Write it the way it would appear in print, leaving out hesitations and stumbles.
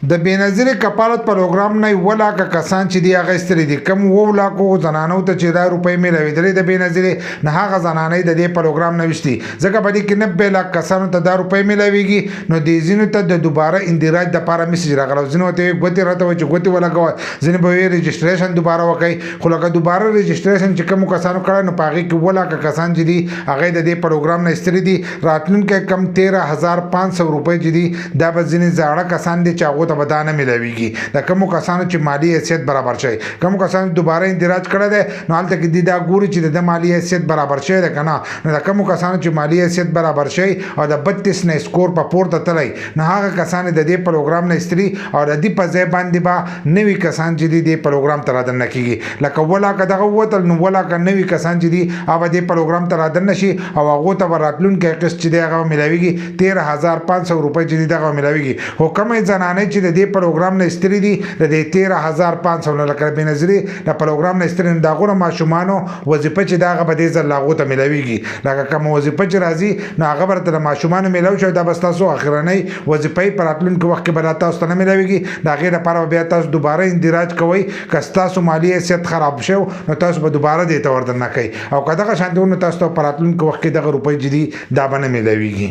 د بېنظیرې کفالت پروګرام نه 7 لکه کسان چې دی هغه ایستلي دي. کم 7 لکو زنانو ته چې دا روپۍ میلاوېدلې د بېنظیرې نه هغه زنانې د دې پروګرام نه ویستي ځکه په دې کې 90 لک کسانو ته دا روپۍ میلاوېږي. نو دې ځینو ته د دوباره اندراج دپاره میسج راغلی ځینو ته یې ګوتې راته وایي چې ګوتې ولګوه ځینې به وایي رجسټریشن دوباره وکړئ خو لکه دوباره رجسټریشن چې کومو کسانو کړی نو په هغې کې 7 لکه کسان چې دي هغه د دې پروګرام نه ایستلي دي. راتلونکی کم 13,500 روپۍ چې دي دا به ځینې زاړه کسان دي چې هغو ته به دا نه میلاوېږي. د کومو کسانو چې مالی حیثیت برابر شوی کومو کسانو دوباره اندراج کړی دی نو هلته کې دي دا ګوري چې د مالی حیثیت برابر شوی دی که نه. نو د کومو کسانو چې مالی حیثیت برابر شوی او د 32 نه سکور په پورته تللی نو هغه کسان د دې پروګرام نه ایستلي او د دې په ځای باندې به نوي کسان چې دي دې پروګرام ته رادننه کېږي. لکه 7 لکه دغه ووتل نو 7 لکه نوي کسان چې دي هغه دې پروګرام ته رادننه شي او هغو ته به راتلونکی قسط چې دی هغه به میلاوېږي 13,500 روپۍ چې دي دغه به میلاوېږي. خو کومې زنانې چې د دې پروګرام نه ایستلي دي د دې 13,500 نه لکه بېنظیرې د پروګرام نه ایستلي د هغو ماشومانو وظیفه چې د هغه به دې ځل هغو ته میلاوېږي. لکه کومه وظیفه چې راځي نو هغه به درته د ماشومانو میلاو شي دا به ستاسو اخرنۍ وظیفه په راتلونکي وخت کې به تاسو ته نه میلاوېږي. د هغې لپاره به بیا تاسو دوباره اندراج کوئ که ستاسو مالي حیثیت خراب شو نو تاسو به دوباره دې ته وردننه کوئ او که دغه شانتې نو تاسو ته په راتلونکي وخت کې دغه روپۍ چې دي دا به نه میلاوېږي.